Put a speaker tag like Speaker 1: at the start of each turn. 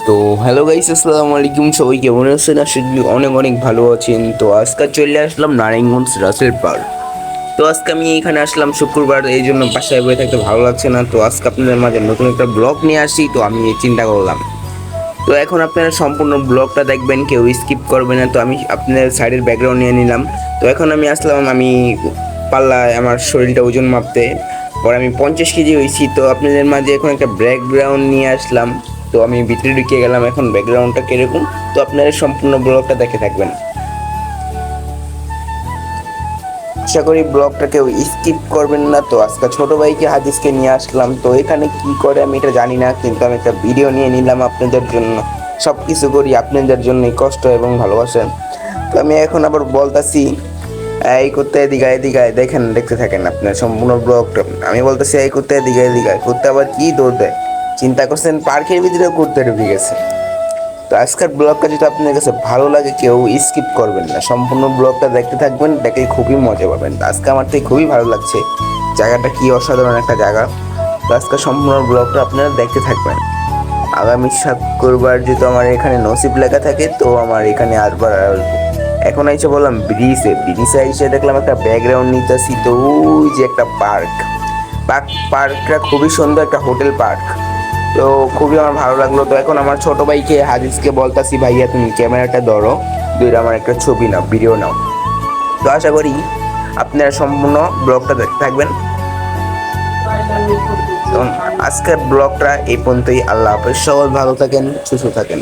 Speaker 1: তো hello guys, আসসালামু আলাইকুম। সবাই কেমন আছেন? আশা করি অনেক অনেক ভালো আছেন। তো আজকে চলে আসলাম নারায়ণগঞ্জ রাসেল পার্ক। তো আজকে আমি এখানে আসলাম শুক্রবার, এই জন্য বাসায় বসে থাকতে ভালো লাগছে না। তো আজকে আপনাদের মাঝে নতুন একটা ব্লগ নিয়ে আসি, তো আমি চিন্তা করলাম। তো এখন আপনারা সম্পূর্ণ ব্লগটা দেখবেন, কেউ স্কিপ করবে না। তো আমি আপনাদের সাইডের ব্যাকগ্রাউন্ড নিয়ে নিলাম। তো এখন আমি আসলাম, আমি পাল্লায় আমার শরীরটা ওজন মাপতে। পরে আমি 50 কেজি হয়েছি। তো আপনাদের মাঝে এখন একটা ব্যাকগ্রাউন্ড নিয়ে আসলাম। তো আমি ভিতরে ঢুকে গেলাম, এখন ব্যাকগ্রাউন্ডটা কিরকম। তো আপনারা সম্পূর্ণ ব্লগটা দেখে থাকবেন। আশা করি ব্লগটা কেউ স্কিপ করবেন না। তো আজকে ছোট ভাইকে হাদিসকে নিয়ে আসলাম। তো এখানে কি করে আমি এটা জানি না, কিন্তু আমি একটা ভিডিও নিয়ে নিলাম আপনাদের জন্য। সব কিছু করি আপনাদের জন্যই, কষ্ট এবং ভালোবাসেন। তো আমি এখন আবার বলতাছি, এই করতে এদিকে এদিকে দেখেন, দেখতে থাকেন আপনার সম্পূর্ণ ব্লগটা। আমি বলতেছি এই করতে এদিকে এদিকে, করতে আবার কি দৌড় দেয়। চিন্তা করছেন পার্কের ভিতরে করতে ঢুকে গেছে। তো আজকের ব্লগটা যদি আপনার কাছে ভালো লাগে, কেউ স্কিপ করবেন না, সম্পূর্ণ ব্লগটা দেখতে থাকবেন, দেখে খুবই মজা পাবেন। আজকে আমার থেকে খুবই ভালো লাগছে, জায়গাটা কি অসাধারণ একটা জায়গা। তো আজকে সম্পূর্ণ ব্লগটা আপনারা দেখতে থাকবেন। আগামী শুক্রবার যদি আমার এখানে নসিব লেখা থাকে, তো আমার এখানে আসবার আসবো। এখন এসে বললাম ব্রিজে এসে দেখলাম একটা ব্যাকগ্রাউন্ড নিতেছি। তো ওই যে একটা পার্কটা খুবই সুন্দর, একটা হোটেল পার্ক। তো খুবই আমার ভালো লাগলো। তো এখন আমার ছোট ভাইকে হাদিসকে বলতাছি, ভাইয়া তুমি ক্যামেরাটা ধরো, দুইটা আমার একটা ছবি নাও, ভিডিও নাও। তো আশা করি আপনারা সম্পূর্ণ ব্লগটা দেখতে থাকবেন। তো আজকের ব্লগটা এই পর্যন্তই। আল্লাহ হাফেজ, সবাই ভালো থাকেন, সুস্থ থাকেন।